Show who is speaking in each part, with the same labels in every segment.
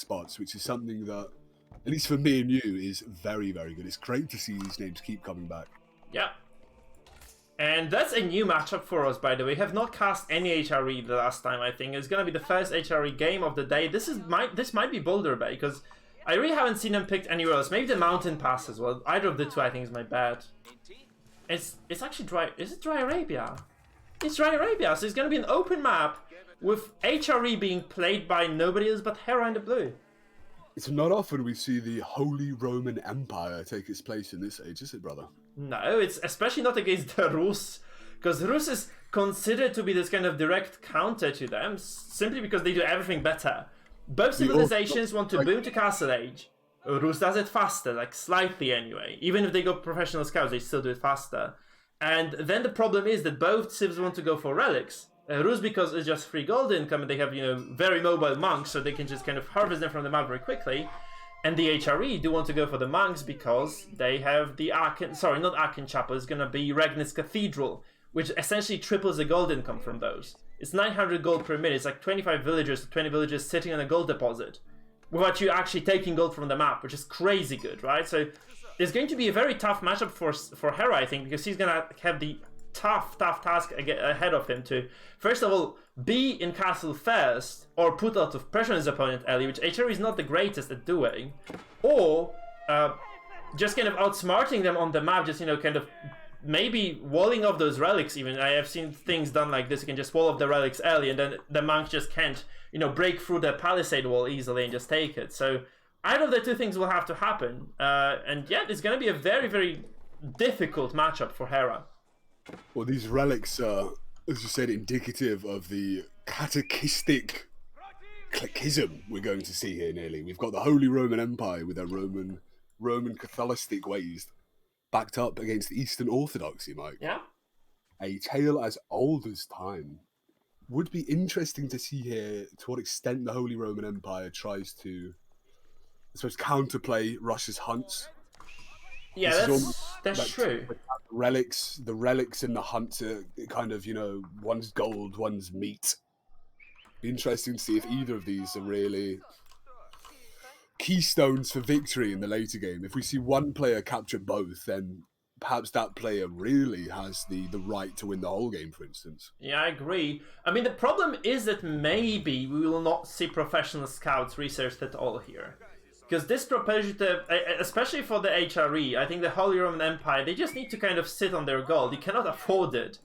Speaker 1: spots, which is something that, at least for me and you, is very, very good. It's great to see these names keep coming back.
Speaker 2: Yeah. And that's a new matchup for us, by the way. We have not cast any HRE the last time, I think. It's going to be the first HRE game of the day. This might be Boulder Bay, because I really haven't seen them picked anywhere else. Maybe the Mountain Pass as well. Either of the two, I think, is my bet. It's actually dry. Is it Dry Arabia? It's Dry Arabia, so it's going to be an open map with HRE being played by nobody else but Hera and the Blue.
Speaker 1: It's not often we see the Holy Roman Empire take its place in this age, is it, brother?
Speaker 2: No, it's especially not against the RUS, because RUS is considered to be this kind of direct counter to them, simply because they do everything better. Both civilizations want to boom to Castle Age. RUS does it faster, like slightly anyway. Even if they go professional scouts, they still do it faster. And then the problem is that both civs want to go for relics. RUS, because it's just free gold income, and they have, very mobile monks, so they can just kind of harvest them from the map very quickly. And the HRE do want to go for the monks because they have the Aachen Chapel, it's gonna be Regnitz Cathedral, which essentially triples the gold income from those. It's 900 gold per minute, it's like 25 villagers to 20 villagers sitting on a gold deposit, without you actually taking gold from the map, which is crazy good, right? So it's going to be a very tough matchup for Hera, I think, because he's gonna have the tough task ahead of him to, first of all, be in castle first, or put a lot of pressure on his opponent early, which HRE is not the greatest at doing, or just kind of outsmarting them on the map, just, kind of maybe walling off those relics even. I have seen things done like this, you can just wall off the relics early, and then the monks just can't, break through the palisade wall easily and just take it. So either of the two things will have to happen, and yeah, it's going to be a very, very difficult matchup for Hera.
Speaker 1: Well, these relics are, as you said, indicative of the catechistic clickism we're going to see here nearly. We've got the Holy Roman Empire with their Roman Catholicistic ways backed up against Eastern Orthodoxy, Mike.
Speaker 2: Yeah.
Speaker 1: A tale as old as time. Would be interesting to see here to what extent the Holy Roman Empire tries to, I suppose, counterplay Russia's hunts.
Speaker 2: Yeah, that's true.
Speaker 1: The relics and the hunts are kind of, one's gold, one's meat. Be interesting to see if either of these are really keystones for victory in the later game. If we see one player capture both, then perhaps that player really has the right to win the whole game, for instance.
Speaker 2: Yeah, I agree. I mean, the problem is that maybe we will not see professional scouts researched at all here. Because this propagative, especially for the HRE, I think the Holy Roman Empire, they just need to kind of sit on their gold. You cannot afford it.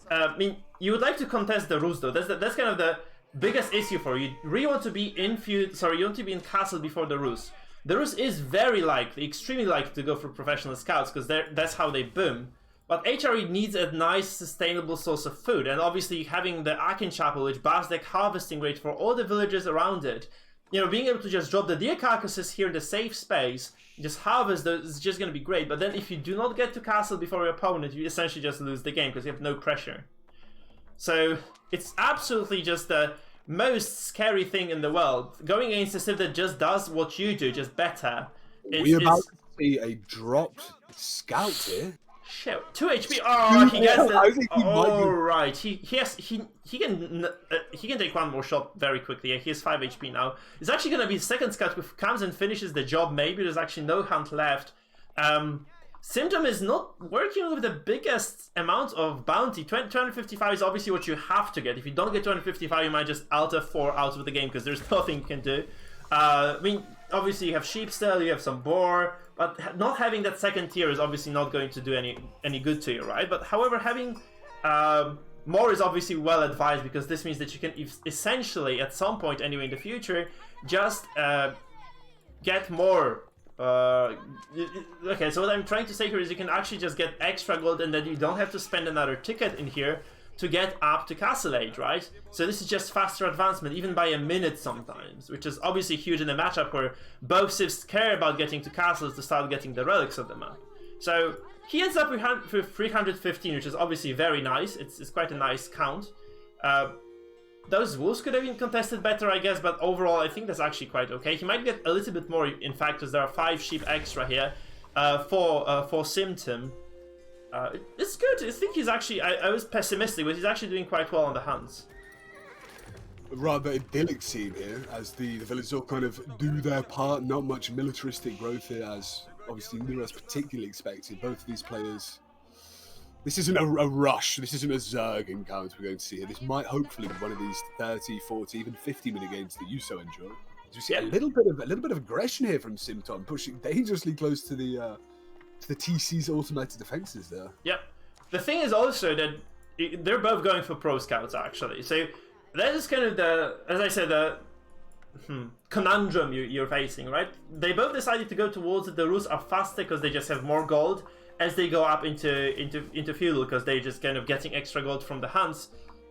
Speaker 2: I mean, you would like to contest the RUS though. That's kind of the biggest issue for you. You really want to be you want to be in castle before the RUS. The RUS is very likely, extremely likely to go for professional scouts because that's how they boom. But HRE needs a nice, sustainable source of food, and obviously having the Aachen Chapel, which buffs the harvesting rate for all the villagers around it. Being able to just drop the deer carcasses here in the safe space, just harvest those, is just going to be great. But then if you do not get to castle before your opponent, you essentially just lose the game because you have no pressure. So it's absolutely just the most scary thing in the world. Going against a civ that just does what you do, just better.
Speaker 1: We're about to see a dropped scout here.
Speaker 2: Shit, 2 HP. Oh, he gets it. Oh, right. He can take one more shot very quickly. He has 5 HP now. It's actually going to be the second scout who comes and finishes the job. Maybe there's actually no hunt left. Simtom is not working with the biggest amount of bounty. 255 is obviously what you have to get. If you don't get 255, you might just Alt F4 out of the game because there's nothing you can do. I mean, obviously you have sheep still, you have some boar, but not having that second tier is obviously not going to do any good to you, right? But however, having more is obviously well advised because this means that you can essentially, at some point anyway in the future, just get more. Okay, so what I'm trying to say here is you can actually just get extra gold and then you don't have to spend another ticket in here to get up to Castle Age, right? So this is just faster advancement, even by a minute sometimes, which is obviously huge in a matchup where both civs care about getting to castles to start getting the relics of the map. So he ends up with 315, which is obviously very nice. It's quite a nice count. Those wolves could have been contested better, I guess, but overall I think that's actually quite okay. He might get a little bit more, in fact, because there are 5 sheep extra here for Simtom. It's good. I think he's actually, I was pessimistic, but he's actually doing quite well on the hunts.
Speaker 1: rather idyllic scene here as the villagers all kind of do their part. Not much militaristic growth here, as obviously neither us particularly expected. Both of these players. This isn't a rush. This isn't a Zerg encounter we're going to see here. This might hopefully be one of these 30, 40, even 50-minute games that you so enjoy. You see a little bit of aggression here from Simtom, pushing dangerously close to the TC's automated defenses there.
Speaker 2: Yep. The thing is also that they're both going for pro scouts actually. So that is kind of the, as I said, the conundrum you're facing, right? They both decided to go towards it. The RUS are faster because they just have more gold as they go up into feudal, because they're just kind of getting extra gold from the hunts.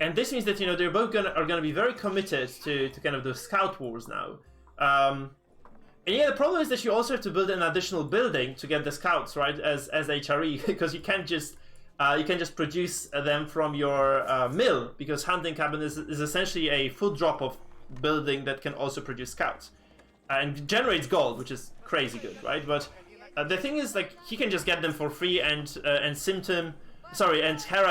Speaker 2: And this means that, you know, they're both are gonna be very committed to kind of the scout wars now. And yeah, the problem is that you also have to build an additional building to get the scouts, right? As HRE, because you can't just produce them from your mill, because hunting cabin is essentially a full drop of building that can also produce scouts and generates gold, which is crazy good, right? But the thing is, like, he can just get them for free, and Hera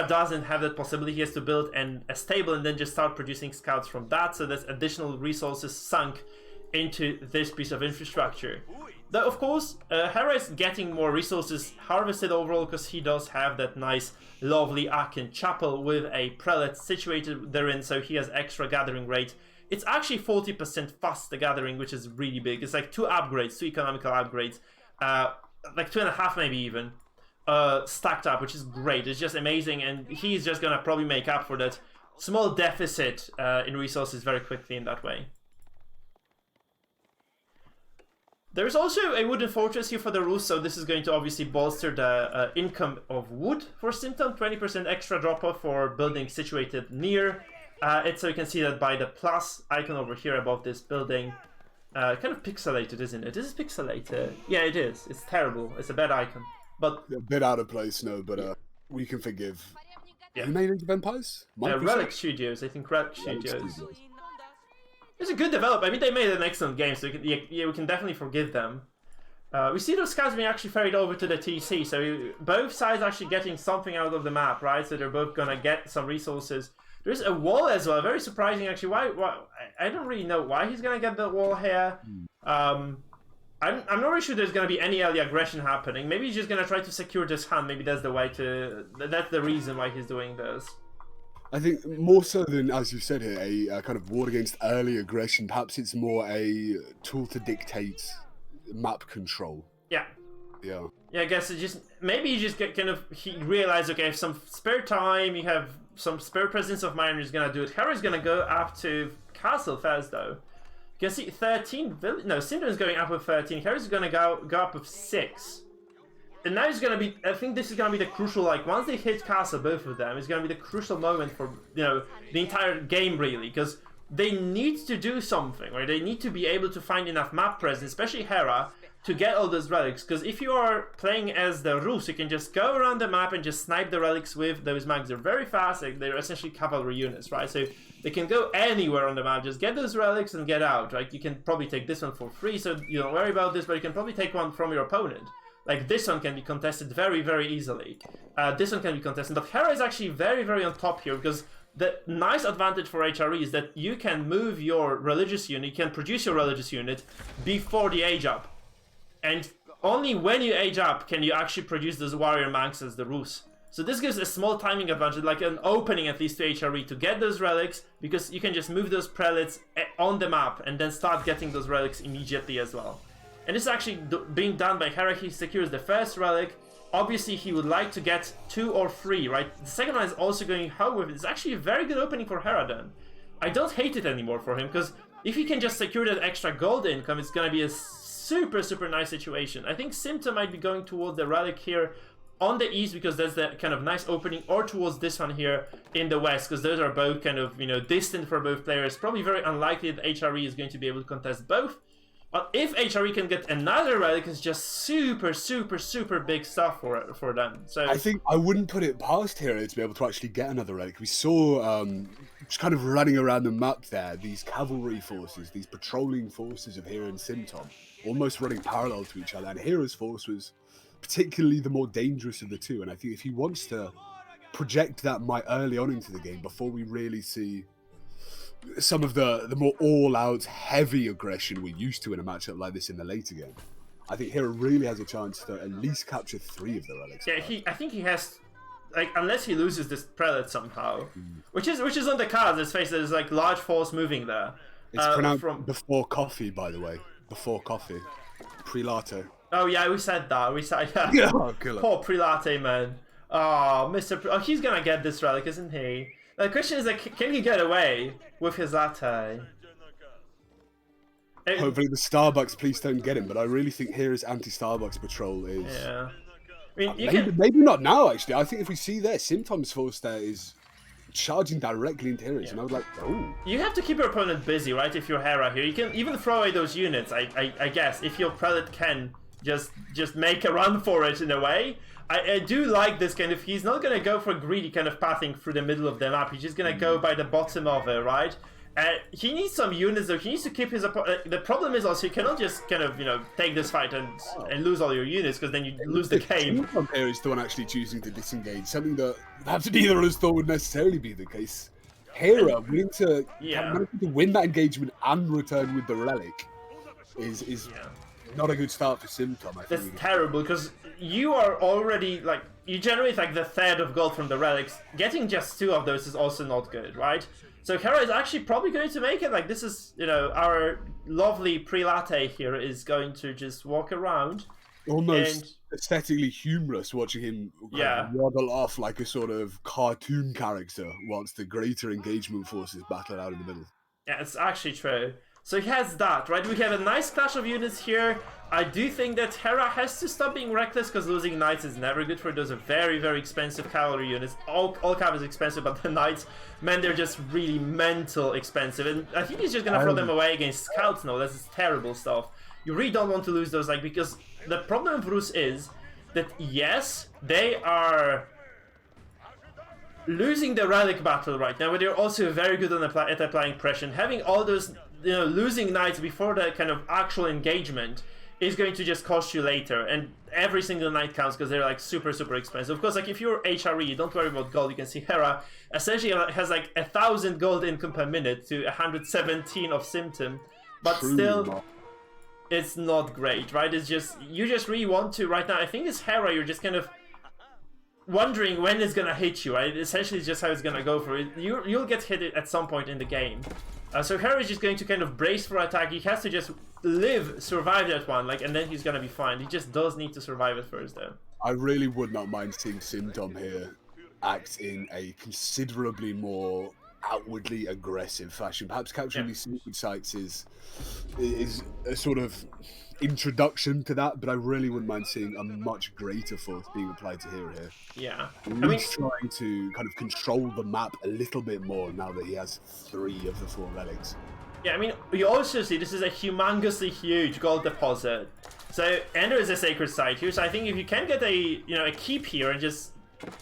Speaker 2: doesn't have that possibility. He has to build a stable and then just start producing scouts from that. So there's additional resources sunk into this piece of infrastructure. Though, of course, Hera is getting more resources harvested overall because he does have that nice, lovely Aachen chapel with a prelate situated therein, so he has extra gathering rate. It's actually 40% faster gathering, which is really big. It's like 2 upgrades, 2 economical upgrades, like 2.5 maybe even, stacked up, which is great. It's just amazing, and he's just gonna probably make up for that small deficit in resources very quickly in that way. There's also a wooden fortress here for the RUS, so this is going to obviously bolster the income of wood for Simtom. 20% extra drop-off for buildings situated near it, so you can see that by the plus icon over here above this building. Kind of pixelated, isn't it? Is it pixelated? Yeah, it is. It's terrible. It's a bad icon. But
Speaker 1: a bit out of place, no, but we can forgive.
Speaker 2: Yeah.
Speaker 1: Who made Age of Empires?
Speaker 2: Relic Studios, I think. Relic Studios. It's a good development. I mean, they made an excellent game, so we can definitely forgive them. We see those scouts being actually ferried over to the TC, so both sides actually getting something out of the map, right? So they're both gonna get some resources. There's a wall as well. Very surprising, actually. Why? I don't really know why he's gonna get the wall here. I'm not really sure there's gonna be any early aggression happening. Maybe he's just gonna try to secure this hunt. Maybe that's the way to. That's the reason why he's doing this.
Speaker 1: I think more so than, as you said here, a kind of war against early aggression. Perhaps it's more a tool to dictate map control.
Speaker 2: Yeah.
Speaker 1: Yeah.
Speaker 2: Yeah, I guess it just maybe you just get he realized, okay, if some spare time, you have some spare presence of mind, he's gonna do it. Hera's gonna go up to Castle first, though. You can see 13. No, Simtom's going up with 13. Hera's gonna go up with 6. And now it's gonna be. I think this is gonna be the crucial. Like, once they hit Castle, both of them, it's gonna be the crucial moment for, you know, the entire game, really, because they need to do something, right? They need to be able to find enough map presence, especially Hera, to get all those relics. Because if you are playing as the RUS, you can just go around the map and just snipe the relics with those mags. They're very fast. They're essentially cavalry units, right? So they can go anywhere on the map. Just get those relics and get out, right? You can probably take this one for free, so you don't worry about this. But you can probably take one from your opponent. Like, this one can be contested very, very easily. This one can be contested. But Hera is actually very, very on top here, because the nice advantage for HRE is that you can move your religious unit, you can produce your religious unit before the age up. And only when you age up can you actually produce those warrior monks as the RUS. So this gives a small timing advantage, like an opening at least to HRE to get those relics, because you can just move those prelates on the map and then start getting those relics immediately as well. And this is actually being done by Hera. He secures the first relic. Obviously, he would like to get 2 or 3, right? The second one is also going home with it. It's actually a very good opening for Hera then. I don't hate it anymore for him, because if he can just secure that extra gold income, it's going to be a super, super nice situation. I think Simtom might be going towards the relic here on the east, because that's the kind of nice opening, or towards this one here in the west, because those are both kind of, you know, distant for both players. Probably very unlikely that HRE is going to be able to contest both. But if HRE can get another relic, it's just super, super, super big stuff for them. So
Speaker 1: I think I wouldn't put it past Hera to be able to actually get another relic. We saw just kind of running around the map there, these cavalry forces, these patrolling forces of Hera and Simtom, almost running parallel to each other. And Hera's force was particularly the more dangerous of the two. And I think if he wants to project that might early on into the game, before we really see some of the more all-out, heavy aggression we're used to in a matchup like this in the later game. I think Hera really has a chance to at least capture 3 of the relics.
Speaker 2: Yeah, I think he has, like, unless he loses this prelate somehow, which is on the cards. Let's face it, there's like large force moving there.
Speaker 1: It's pronounced before coffee, by the way. Before coffee, prelato.
Speaker 2: Oh yeah, we said that. We said yeah.
Speaker 1: Yeah, oh, killer.
Speaker 2: Poor prelate man. Oh, Oh, he's gonna get this relic, isn't he? The question is like, can he get away with his latte?
Speaker 1: Hopefully the Starbucks please don't get him, but I really think Hera's anti-Starbucks patrol is...
Speaker 2: Yeah. I mean,
Speaker 1: maybe not now, actually. I think if we see there, Simtom's force there is charging directly into Hera's, and I was like, oh.
Speaker 2: You have to keep your opponent busy, right, if you're Hera here. You can even throw away those units, I guess, if your prelate can just make a run for it in a way. I do like this kind of... He's not going to go for greedy kind of pathing through the middle of the map. He's just going to go by the bottom of it, right? He needs some units though. He needs to keep his opponent. The problem is also you cannot just kind of take this fight and lose all your units, because then you lose the game.
Speaker 1: Here is the one actually choosing to disengage, something that perhaps neither of us thought would necessarily be the case. Hera willing to win that engagement and return with the relic is not a good start for Simtom. I think
Speaker 2: that's terrible, because you are already like, you generate like the third of gold from the relics. Getting just 2 of those is also not good, right? So Hera is actually probably going to make it. Like, this is, our lovely prelate here is going to just walk around.
Speaker 1: Almost aesthetically humorous watching him waddle off like a sort of cartoon character whilst the greater engagement forces battle out in the middle.
Speaker 2: Yeah, it's actually true. So he has that, right? We have a nice clash of units here. I do think that Hera has to stop being reckless, because losing knights is never good for those. Are very, very expensive cavalry units. All cav is expensive, but the knights, man, they're just really mental expensive. And I think he's just gonna throw them away against scouts now. That's terrible stuff. You really don't want to lose those, like, because the problem with RUS is that, yes, they are losing the relic battle right now, but they're also very good at applying pressure. And having all those, losing knights before the kind of actual engagement is going to just cost you later, and every single knight counts because they're like super, super expensive. Of course, like if you're HRE, don't worry about gold. You can see Hera essentially has like 1,000 gold income per minute to 117 of Simtom, but still, it's not great, right? It's just, you just really want to right now. I think it's Hera, you're just kind of wondering when it's gonna hit you, right? Essentially, it's just how it's gonna go for it. You'll get hit at some point in the game. So Hera is just going to kind of brace for attack. He has to just survive that one, like, and then he's gonna be fine. He just does need to survive it first, though.
Speaker 1: I really would not mind seeing Simtom here act in a considerably more outwardly aggressive fashion. Perhaps capturing these secret sites is a sort of introduction to that, but I really wouldn't mind seeing a much greater force being applied to Hera here.
Speaker 2: Yeah.
Speaker 1: He's trying to kind of control the map a little bit more now that he has 3 of the 4 relics.
Speaker 2: Yeah, I mean, you also see this is a humongously huge gold deposit. So, and there is a sacred site here, so I think if you can get a keep here and just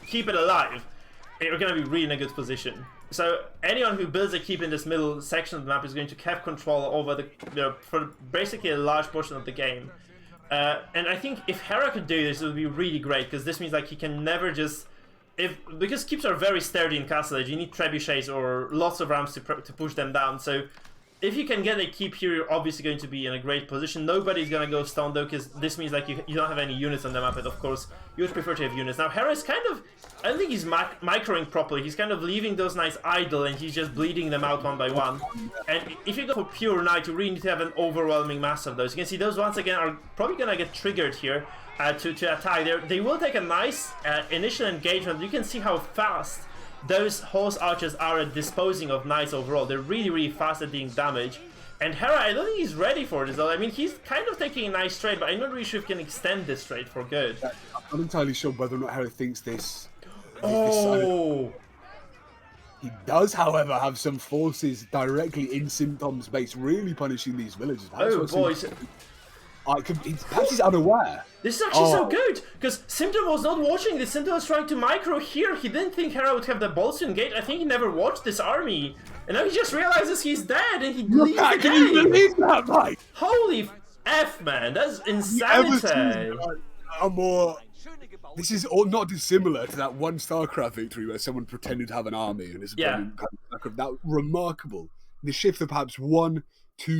Speaker 2: keep it alive, you're going to be really in a good position. So anyone who builds a keep in this middle section of the map is going to have control over for basically a large portion of the game. And I think if Hera could do this, it would be really great, because this means like he can never just... because keeps are very sturdy in Castle Age, you need trebuchets or lots of rams to push them down. So if you can get a keep here, you're obviously going to be in a great position. Nobody's going to go stone though, because this means like you don't have any units on the map, and of course you would prefer to have units. Now Hera is kind of... I don't think he's microing properly. He's kind of leaving those knights idle, and he's just bleeding them out one by one. And if you go for pure knight, you really need to have an overwhelming mass of those. You can see those once again are probably going to get triggered here to attack. They will take a nice initial engagement. You can see how fast those horse archers are at disposing of knights overall. They're really, really fast at dealing damage. And Hera, I don't think he's ready for this though. I mean, he's kind of taking a nice trade, but I'm not really sure if he can extend this trade for good.
Speaker 1: I'm not entirely sure whether or not Hera thinks this... He does, however, have some forces directly in Simtom's base, really punishing these villagers.
Speaker 2: Oh boy.
Speaker 1: Perhaps he's unaware.
Speaker 2: This is actually so good, because Simtom was not watching this. Simtom was trying to micro here. He didn't think Hera would have the balls to engage. I think he never watched this army. And now he just realizes he's dead, and he leaves the game.
Speaker 1: Can you believe that, Mike?
Speaker 2: Holy F, man. That's insanity.
Speaker 1: This is all not dissimilar to that one StarCraft victory where someone pretended to have an army and it's that remarkable. the shift of perhaps 1-2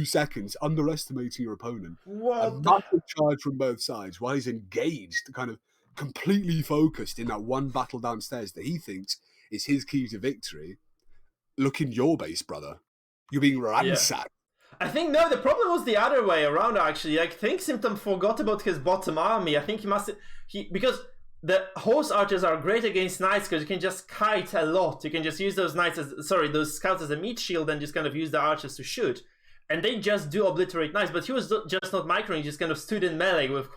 Speaker 1: seconds, underestimating your opponent. A
Speaker 2: What?
Speaker 1: massive charge from both sides while he's engaged, kind of completely focused in that one battle downstairs that he thinks is his key to victory. Look in your base, brother. You're being ransacked.
Speaker 2: I think, no, the problem was the other way around, actually. I think Symptom forgot about his bottom army. I think because the horse archers are great against knights because you can just kite a lot. You can just use those those scouts as a meat shield and just kind of use the archers to shoot. And they just do obliterate knights, but he was just not microing, he just kind of stood in melee with